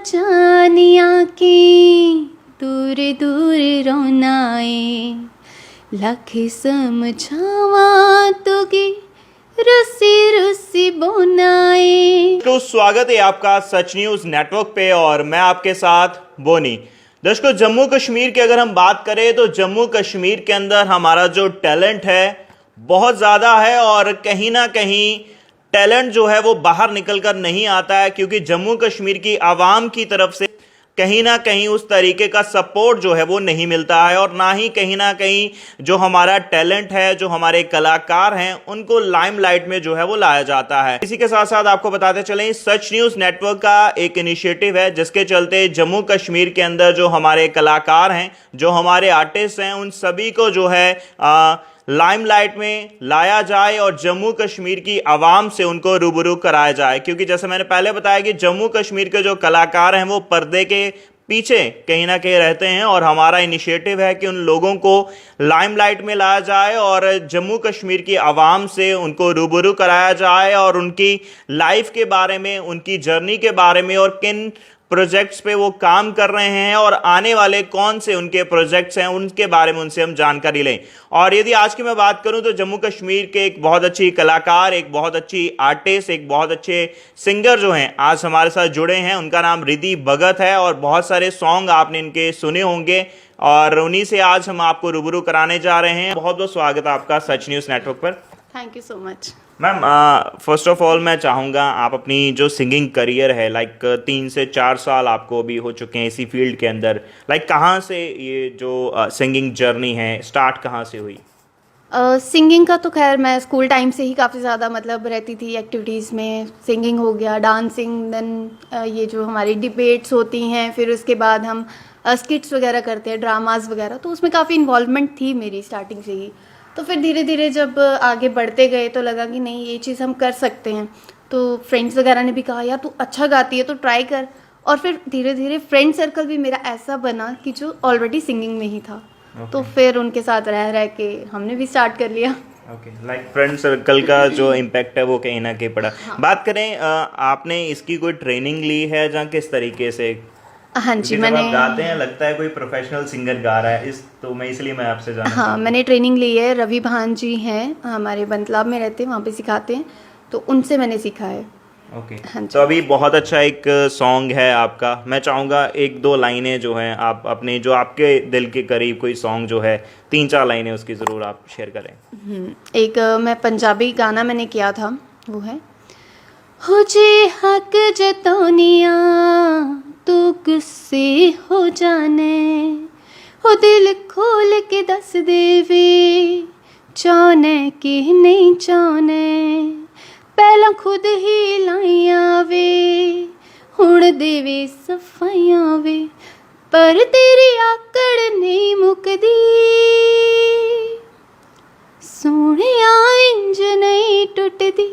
चानिया की दूर दूर रोनाए लख समझावा तुगी रुसी रुसी बोनाए। तो स्वागत है आपका सच न्यूज़ नेटवर्क पे और मैं आपके साथ बोनी। दर्शकों, जम्मू कश्मीर की अगर हम बात करें तो जम्मू कश्मीर के अंदर हमारा जो टैलेंट है बहुत ज़्यादा है और कहीं ना कहीं टैलेंट जो है वो बाहर निकल कर नहीं आता है, क्योंकि जम्मू कश्मीर की आवाम की तरफ से कहीं ना कहीं उस तरीके का सपोर्ट जो है वो नहीं मिलता है और ना ही कहीं ना कहीं जो हमारा टैलेंट है, जो हमारे कलाकार हैं, उनको लाइमलाइट में जो है वो लाया जाता है। इसी के साथ साथ आपको बताते चलें, सच न्यूज़ नेटवर्क का एक इनिशिएटिव है जिसके चलते जम्मू कश्मीर के अंदर जो हमारे कलाकार हैं, जो हमारे आर्टिस्ट हैं, उन सभी को जो है लाइमलाइट में लाया जाए और जम्मू कश्मीर की आवाम से उनको रूबरू कराया जाए। क्योंकि जैसे मैंने पहले बताया कि जम्मू कश्मीर के जो कलाकार हैं वो पर्दे के पीछे कहीं ना कहीं रहते हैं और हमारा इनिशिएटिव है कि उन लोगों को लाइमलाइट में लाया जाए और जम्मू कश्मीर की आवाम से उनको रूबरू कराया जाए और उनकी लाइफ के बारे में, उनकी जर्नी के बारे में और किन प्रोजेक्ट्स पे वो काम कर रहे हैं और आने वाले कौन से उनके प्रोजेक्ट्स हैं उनके बारे में उनसे हम जानकारी लें। और यदि आज की मैं बात करूं तो जम्मू कश्मीर के एक बहुत अच्छी कलाकार, एक बहुत अच्छी आर्टिस्ट, एक बहुत अच्छे सिंगर जो हैं आज हमारे साथ जुड़े हैं। उनका नाम रिद्धि भगत है और बहुत सारे सॉन्ग आपने इनके सुने होंगे और उन्हीं से आज हम आपको रूबरू कराने जा रहे हैं। बहुत बहुत स्वागत है आपका सच न्यूज़ नेटवर्क पर। Thank you so much. Ma'am, first of all मैं चाहूँगा आप अपनी जो सिंगिंग करियर है, लाइक 3 से 4 साल आपको अभी हो चुके हैं इसी फील्ड के अंदर, लाइक कहाँ से ये जो सिंगिंग जर्नी है स्टार्ट कहाँ से हुई? सिंगिंग का तो खैर मैं स्कूल टाइम से ही काफ़ी ज़्यादा मतलब रहती थी एक्टिविटीज़ में। सिंगिंग हो गया, डांसिंग, देन ये जो हमारी डिबेट्स होती हैं, फिर उसके बाद हम स्किट्स वगैरह करते हैं, ड्रामास वगैरह, तो उसमें काफ़ी इन्वॉल्वमेंट थी मेरी स्टार्टिंग से ही। तो फिर धीरे धीरे जब आगे बढ़ते गए तो लगा कि नहीं, ये चीज़ हम कर सकते हैं। तो फ्रेंड्स वगैरह ने भी कहा यार तू अच्छा गाती है तो ट्राई कर, और फिर धीरे धीरे फ्रेंड सर्कल भी मेरा ऐसा बना कि जो ऑलरेडी सिंगिंग में ही था। तो फिर उनके साथ रह रह के हमने भी स्टार्ट कर लिया। लाइक फ्रेंड सर्कल का जो इम्पैक्ट है वो कहीं ना कहीं पड़ा। हाँ। बात करें आपने इसकी कोई ट्रेनिंग ली है या किस तरीके से? हाँ जी, मैंने आप गाते हैं लगता है कोई प्रोफेशनल सिंगर गा रहा है, तो मैं इसलिए मैं आपसे जानना हाँ, मैंने ट्रेनिंग ली है। रवि भान जी हैं, हमारे बंतलाब में रहते हैं, वहाँ पे सिखाते हैं, तो उनसे मैंने सीखा है। ओके। हाँ, तो अभी बहुत अच्छा एक सॉन्ग है आपका, मैं चाहूँगा 1-2 लाइनें जो हैं आप अपने जो आपके दिल के करीब कोई सॉन्ग जो है 3-4 लाइनें उसकी ज़रूर आप शेयर करें। एक मैं पंजाबी गाना मैंने किया था, वो है हो जे हक जतौनिया तू गुस्से हो जाने, हो दिल खोल के दस देवे चाहने कि नहीं चाहने, पहला खुद ही लाइया वे हुण देवे सफाइया वे, पर तेरी आकड़ नहीं मुकदी सोहणिया इंज नहीं टुटदी,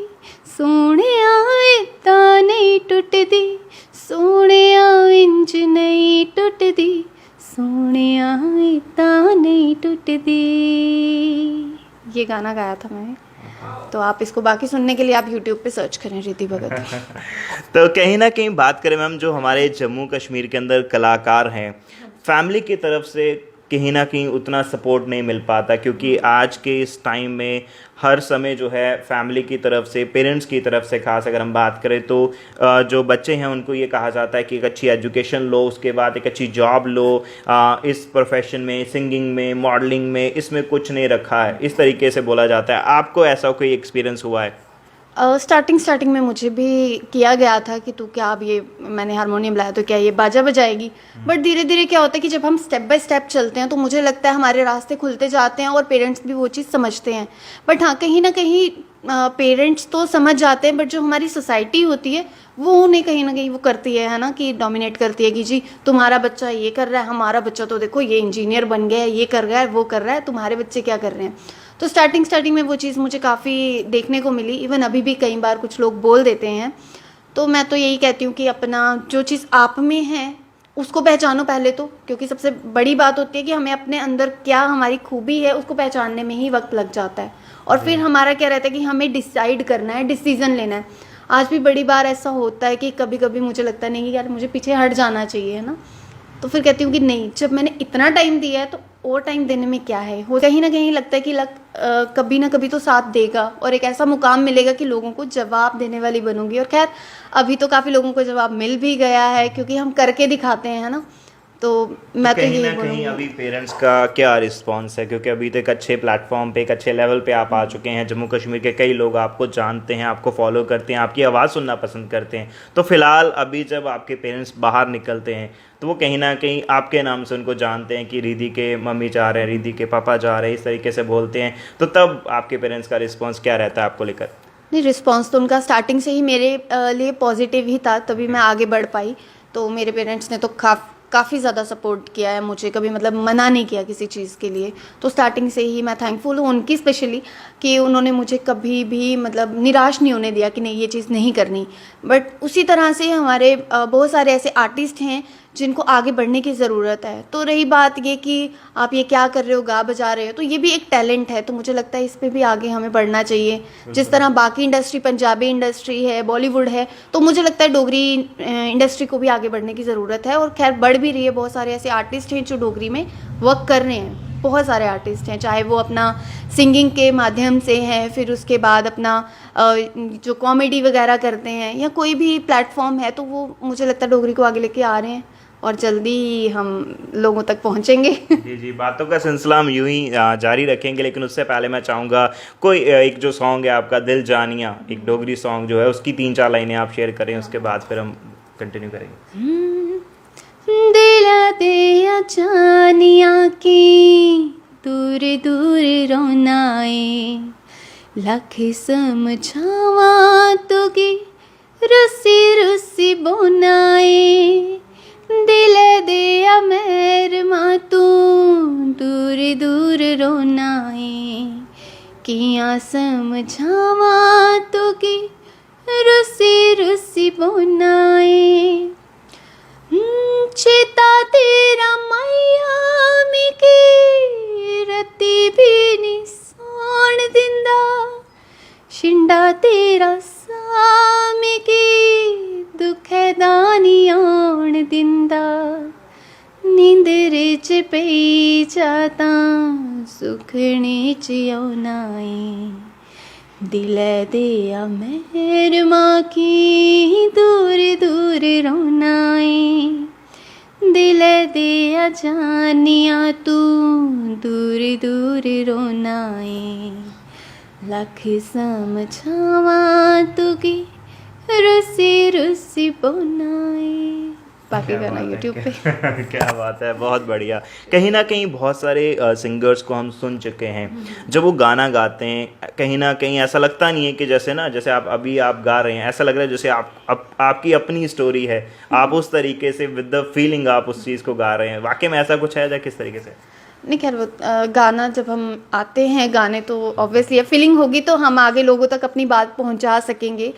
सोहणिया इदां नहीं टुटदी, सोहणिया इंज नहीं टुटदी, सोहणिया इदां नहीं टुटदी। ये गाना गाया था मैंने। तो आप इसको बाकी सुनने के लिए आप YouTube पे सर्च करें रिद्धि भगत। तो कहीं ना कहीं बात करें मैम, जो हमारे जम्मू कश्मीर के अंदर कलाकार हैं, फैमिली की तरफ से कहीं ना कहीं उतना सपोर्ट नहीं मिल पाता, क्योंकि आज के इस टाइम में हर समय जो है फैमिली की तरफ से, पेरेंट्स की तरफ से खास अगर हम बात करें तो जो बच्चे हैं उनको ये कहा जाता है कि एक अच्छी एजुकेशन लो, उसके बाद एक अच्छी जॉब लो, इस प्रोफेशन में, सिंगिंग में, मॉडलिंग में, इसमें कुछ नहीं रखा है, इस तरीके से बोला जाता है। आपको ऐसा कोई एक्सपीरियंस हुआ है? स्टार्टिंग में मुझे भी किया गया था कि तू क्या, अब ये मैंने हारमोनियम लाया तो क्या ये बाजा बजाएगी। बट धीरे धीरे क्या होता है कि जब हम स्टेप बाय स्टेप चलते हैं तो मुझे लगता है हमारे रास्ते खुलते जाते हैं और पेरेंट्स भी वो चीज़ समझते हैं। बट हाँ, कहीं ना कहीं पेरेंट्स तो समझ जाते हैं, बट जो हमारी सोसाइटी होती है वो उन्हें कहीं ना कहीं वो करती है ना, कि डोमिनेट करती है कि जी तुम्हारा बच्चा ये कर रहा है, हमारा बच्चा तो देखो ये इंजीनियर बन गया है, ये कर रहा है, वो कर रहा है, तुम्हारे बच्चे क्या कर रहे हैं। तो स्टार्टिंग में वो चीज़ मुझे काफ़ी देखने को मिली। इवन अभी भी कई बार कुछ लोग बोल देते हैं। तो मैं तो यही कहती हूँ कि अपना जो चीज़ आप में है उसको पहचानो पहले तो, क्योंकि सबसे बड़ी बात होती है कि हमें अपने अंदर क्या हमारी खूबी है उसको पहचानने में ही वक्त लग जाता है। और फिर हमारा क्या रहता है कि हमें डिसाइड करना है, डिसीज़न लेना है। आज भी बड़ी बार ऐसा होता है कि कभी कभी मुझे लगता नहीं कि यार मुझे पीछे हट जाना चाहिए, है ना। तो फिर कहती हूँ कि नहीं, जब मैंने इतना टाइम दिया है तो और टाइम देने में क्या है। हो कहीं ना कहीं लगता है कि कभी ना कभी तो साथ देगा और एक ऐसा मुकाम मिलेगा कि लोगों को जवाब देने वाली बनूंगी। और खैर अभी तो काफ़ी लोगों को जवाब मिल भी गया है, क्योंकि हम करके दिखाते हैं, है ना। तो मैं तो कहीं यही ना कहीं बोलूँगी। अभी पेरेंट्स का क्या रिस्पांस है, क्योंकि अभी तो एक अच्छे प्लेटफॉर्म पे, एक अच्छे लेवल पे आप आ चुके हैं, जम्मू कश्मीर के कई लोग आपको जानते हैं, आपको फॉलो करते हैं, आपकी आवाज़ सुनना पसंद करते हैं। तो फिलहाल अभी जब आपके पेरेंट्स बाहर निकलते हैं तो वो कहीं ना कहीं आपके नाम से उनको जानते हैं कि रिद्धि के मम्मी जा रहे हैं, रिद्धि के पापा जा रहे हैं, इस तरीके से बोलते हैं, तो तब आपके पेरेंट्स का रिस्पॉन्स क्या रहता है आपको लेकर? नहीं, रिस्पॉन्स तो उनका स्टार्टिंग से ही मेरे लिए पॉजिटिव ही था, तभी मैं आगे बढ़ पाई। तो मेरे पेरेंट्स ने तो काफ़ी ज़्यादा सपोर्ट किया है मुझे, कभी मतलब मना नहीं किया किसी चीज़ के लिए। तो स्टार्टिंग से ही मैं थैंकफुल हूँ उनकी, स्पेशली कि उन्होंने मुझे कभी भी मतलब निराश नहीं होने दिया कि नहीं ये चीज़ नहीं करनी। बट उसी तरह से हमारे बहुत सारे ऐसे आर्टिस्ट हैं जिनको आगे बढ़ने की ज़रूरत है। तो रही बात ये कि आप ये क्या कर रहे हो, गा बजा रहे हो, तो ये भी एक टैलेंट है, तो मुझे लगता है इस पे भी आगे हमें बढ़ना चाहिए। जिस तरह बाकी इंडस्ट्री, पंजाबी इंडस्ट्री है, बॉलीवुड है, तो मुझे लगता है डोगरी इंडस्ट्री को भी आगे बढ़ने की ज़रूरत है। और खैर बढ़ भी रही है। बहुत सारे ऐसे आर्टिस्ट हैं जो डोगरी में वर्क कर रहे हैं, बहुत सारे आर्टिस्ट हैं, चाहे वो अपना सिंगिंग के माध्यम से हैं, फिर उसके बाद अपना जो कॉमेडी वगैरह करते हैं, या कोई भी प्लेटफॉर्म है, तो वो मुझे लगता है डोगरी को आगे लेके आ रहे हैं और जल्दी ही हम लोगों तक पहुंचेंगे। जी जी, बातों का सिलसिला हम यूं ही जारी रखेंगे, लेकिन उससे पहले मैं चाहूँगा कोई एक जो सॉन्ग है आपका दिल जानिया, एक डोगरी सॉन्ग जो है, उसकी 3-4 लाइनें आप शेयर करें, उसके बाद फिर हम कंटिन्यू करेंगे। दिल दिया जानिया की दूर दूर रोनाए, लख समझावा तो की रुसी रुसी बोनाए, दिल दिया मेर माँ तू दूर दूर रोनाए, किया समझावा तो की रुसी रुसी बोनाए। चेता तेरा मैया मिकी रती भी नी सौण दिंदा, शिंडा तेरा सामी की दुखे दानी आउण दिंदा, नींदरे च पई जाता सुखने च औनाए, दिल दिया मेर माँ की दूर दूर रोनाए, दिल दिया जानिया तू दूर दूर रोनाए, लख समझावा तू की रुसी रुसी बोनाए। बाकी गाना यूट्यूब पे। क्या बात है, बहुत बढ़िया। कहीं ना कहीं बहुत सारे सिंगर्स को हम सुन चुके हैं, जब वो गाना गाते हैं कहीं ना कहीं ऐसा लगता नहीं है कि जैसे ना, जैसे आप गा रहे हैं, ऐसा लग रहा है जैसे आपकी अपनी स्टोरी है, आप उस तरीके से विद द फीलिंग आप उस चीज़ को गा रहे हैं। वाकई में ऐसा कुछ है या किस तरीके से? नहीं, खैर वो गाना जब हम आते हैं गाने तो ऑब्वियसली फीलिंग होगी, तो हम आगे लोगों तक अपनी बात पहुंचा सकेंगे,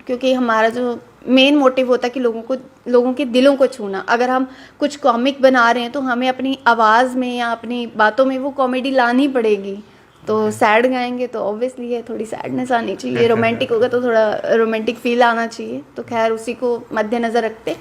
क्योंकि हमारा जो मेन मोटिव होता है कि लोगों के दिलों को छूना। अगर हम कुछ कॉमिक बना रहे हैं तो हमें अपनी आवाज़ में या अपनी बातों में वो कॉमेडी लानी पड़ेगी। तो सैड गाएंगे तो ऑब्वियसली है थोड़ी सैडनेस आनी चाहिए, रोमांटिक होगा तो थोड़ा रोमांटिक फील आना चाहिए। तो खैर उसी को मद्देनज़र रखते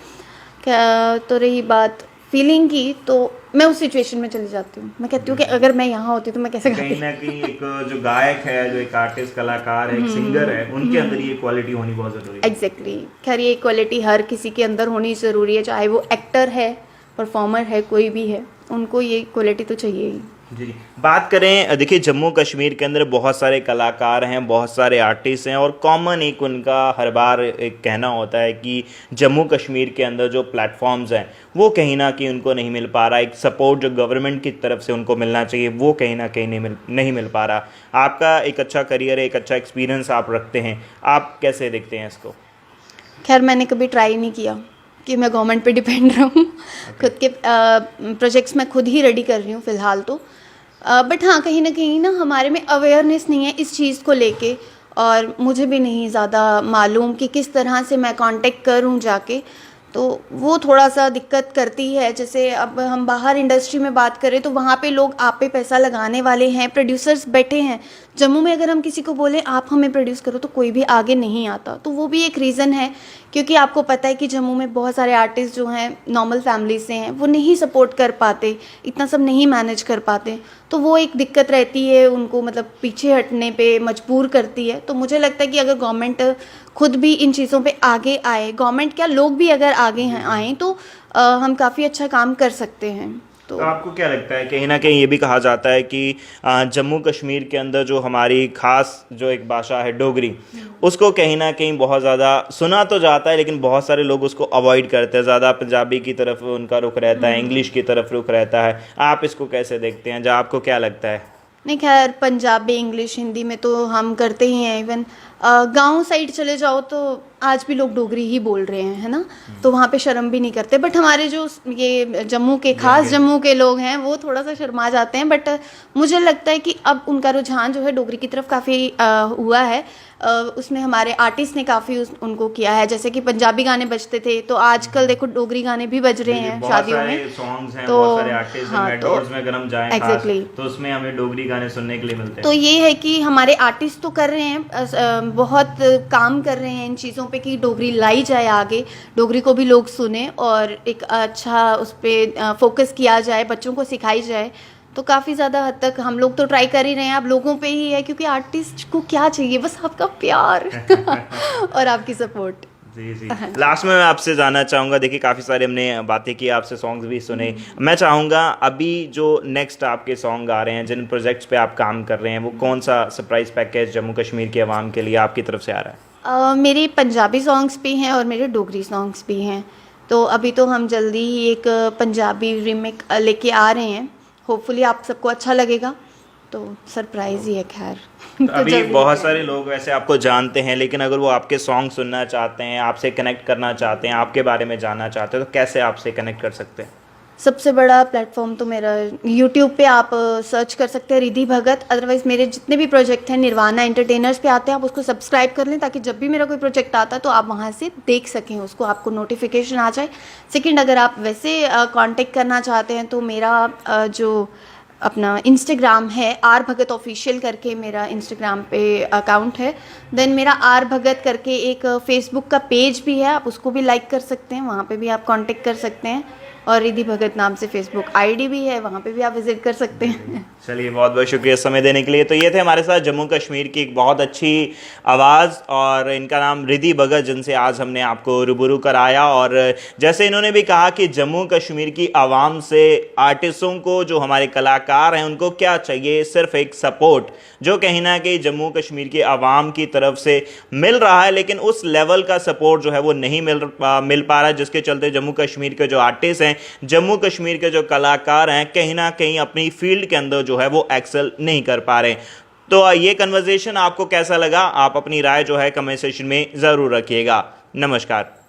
तो रही बात फीलिंग की, तो मैं उस सिचुएशन में चली जाती हूँ। मैं कहती हूँ कि अगर मैं यहाँ होती तो मैं कैसे गाती। कहीं ना कहीं एक जो गायक है, जो एक आर्टिस्ट, कलाकार है, एक सिंगर है, उनके अंदर ये क्वालिटी होनी बहुत ज़रूरी है। एग्जैक्टली खैर ये क्वालिटी हर किसी के अंदर होनी ज़रूरी है, चाहे वो एक्टर है, परफॉर्मर है, कोई भी है, उनको ये क्वालिटी तो चाहिए ही। जी, बात करें, देखिए जम्मू कश्मीर के अंदर बहुत सारे कलाकार हैं, बहुत सारे आर्टिस्ट हैं, और कॉमन एक उनका हर बार एक कहना होता है कि जम्मू कश्मीर के अंदर जो प्लेटफॉर्म्स हैं वो कहीं ना कहीं उनको नहीं मिल पा रहा, एक सपोर्ट जो गवर्नमेंट की तरफ से उनको मिलना चाहिए वो कहीं ना कहीं नहीं मिल पा रहा। आपका एक अच्छा करियर है, एक अच्छा एक्सपीरियंस आप रखते हैं, आप कैसे देखते हैं इसको? खैर मैंने कभी ट्राई नहीं किया कि मैं गवर्नमेंट पे डिपेंड रहूं। खुद के प्रोजेक्ट्स मैं खुद ही रेडी कर रही हूँ फ़िलहाल तो। बट हाँ, कहीं ना हमारे में अवेयरनेस नहीं है इस चीज़ को लेके, और मुझे भी नहीं ज़्यादा मालूम कि किस तरह से मैं कांटेक्ट करूँ जाके, तो वो थोड़ा सा दिक्कत करती है। जैसे अब हम बाहर इंडस्ट्री में बात करें तो वहाँ पे लोग आप पे पैसा लगाने वाले हैं, प्रोड्यूसर्स बैठे हैं, जम्मू में अगर हम किसी को बोलें आप हमें प्रोड्यूस करो तो कोई भी आगे नहीं आता, तो वो भी एक रीज़न है। क्योंकि आपको पता है कि जम्मू में बहुत सारे आर्टिस्ट जो हैं नॉर्मल फैमिली से हैं, वो नहीं सपोर्ट कर पाते, इतना सब नहीं मैनेज कर पाते, तो वो एक दिक्कत रहती है उनको, मतलब पीछे हटने पे मजबूर करती है। तो मुझे लगता है कि अगर गवर्नमेंट खुद भी इन चीज़ों पे आगे आए, गवर्नमेंट क्या लोग भी अगर आगे हैं आएँ तो हम काफ़ी अच्छा काम कर सकते हैं। तो आपको क्या लगता है, कहीं ना कहीं ये भी कहा जाता है कि जम्मू कश्मीर के अंदर जो हमारी खास जो एक भाषा है डोगरी, उसको कहीं ना कहीं बहुत ज़्यादा सुना तो जाता है, लेकिन बहुत सारे लोग उसको अवॉइड करते हैं, ज़्यादा पंजाबी की तरफ उनका रुख रहता है, इंग्लिश की तरफ रुख रहता है। आप इसको कैसे देखते हैं, जहाँ आपको क्या लगता है? नहीं, खैर पंजाबी, इंग्लिश, हिंदी में तो हम करते ही हैं। इवन गांव साइड चले जाओ तो आज भी लोग डोगरी ही बोल रहे हैं, है ना, तो वहाँ पे शर्म भी नहीं करते। बट हमारे जो ये जम्मू के खास जम्मू के लोग हैं वो थोड़ा सा शर्मा जाते हैं। बट मुझे लगता है कि अब उनका रुझान जो है डोगरी की तरफ काफ़ी हुआ है। उसमें हमारे आर्टिस्ट ने काफ़ी उनको किया है, जैसे कि पंजाबी गाने बजते थे तो आजकल देखो डोगरी गाने भी बज रहे हैं शादियों में। सॉन्ग्स हैं, तो बहुत सारे आर्टिस्ट हाँ, हैं, मेट्रोज में अगर हम जाएं एग्जैक्टली, तो उसमें हमें डोगरी गाने सुनने के लिए मिलते हैं। तो ये है कि हमारे आर्टिस्ट तो कर रहे हैं, बहुत काम कर रहे हैं इन चीज़ों पे कि डोगरी लाई जाए आगे, डोगरी को भी लोग सुने और एक अच्छा उस पर फोकस किया जाए, बच्चों को सिखाई जाए। तो काफ़ी ज़्यादा हद तक हम लोग तो ट्राई कर ही रहे हैं। अब लोगों पे ही है, क्योंकि आर्टिस्ट को क्या चाहिए, बस आपका प्यार और आपकी सपोर्ट। जी जी। लास्ट में मैं आपसे जानना चाहूँगा, देखिए काफ़ी सारे हमने बातें की, आपसे सॉन्ग्स भी सुने, मैं चाहूँगा अभी जो नेक्स्ट आपके सॉन्ग आ रहे हैं, जिन प्रोजेक्ट्स पे आप काम कर रहे हैं, वो कौन सा सरप्राइज़ पैकेज जम्मू कश्मीर के अवाम के लिए आपकी तरफ से आ रहा है? मेरे पंजाबी सॉन्ग्स भी हैं और मेरे डोगरी सॉन्ग्स भी हैं। तो अभी तो हम जल्दी ही एक पंजाबी रीमेक लेके आ रहे हैं, होपफुली आप सबको अच्छा लगेगा। तो सरप्राइज़ ही है खैर। तो अभी बहुत सारे लोग वैसे आपको जानते हैं, लेकिन अगर वो आपके सॉन्ग सुनना चाहते हैं, आपसे कनेक्ट करना चाहते हैं, आपके बारे में जानना चाहते हैं, तो कैसे आपसे कनेक्ट कर सकते हैं? सबसे बड़ा प्लेटफॉर्म तो मेरा यूट्यूब पे आप सर्च कर सकते हैं रिद्धि भगत। अदरवाइज़ मेरे जितने भी प्रोजेक्ट हैं निर्वाणा एंटरटेनर्स पे आते हैं, आप उसको सब्सक्राइब कर लें ताकि जब भी मेरा कोई प्रोजेक्ट आता है तो आप वहाँ से देख सकें उसको, आपको नोटिफिकेशन आ जाए। सेकंड, अगर आप वैसे कांटेक्ट करना चाहते हैं तो मेरा जो अपना इंस्टाग्राम है आर भगत ऑफिशियल करके मेरा इंस्टाग्राम पे अकाउंट है। देन मेरा आर भगत करके एक फेसबुक का पेज भी है, आप उसको भी लाइक कर सकते हैं, वहाँ पे भी आप कांटेक्ट कर सकते हैं। और रिद्धि भगत नाम से फेसबुक आईडी भी है, वहाँ पे भी आप विजिट कर सकते हैं। चलिए, बहुत बहुत शुक्रिया समय देने के लिए। तो ये थे हमारे साथ जम्मू कश्मीर की एक बहुत अच्छी आवाज़, और इनका नाम रिद्धि भगत, जिनसे आज हमने आपको रूबरू कराया। और जैसे इन्होंने भी कहा कि जम्मू कश्मीर की आवाम से आर्टिस्टों को, जो हमारे कलाकार हैं, उनको क्या चाहिए, सिर्फ एक सपोर्ट, जो कहीं ना कहीं जम्मू कश्मीर की आवाम की तरफ से मिल रहा है, लेकिन उस लेवल का सपोर्ट जो है वो नहीं मिल पा रहा है, जिसके चलते जम्मू कश्मीर के जो आर्टिस्ट हैं, जम्मू कश्मीर के जो कलाकार हैं, कहीं ना कहीं अपनी फील्ड के अंदर जो है वो एक्सेल नहीं कर पा रहे। तो ये कन्वर्सेशन आपको कैसा लगा, आप अपनी राय जो है कमेंट सेक्शन में ज़रूर रखिएगा। नमस्कार।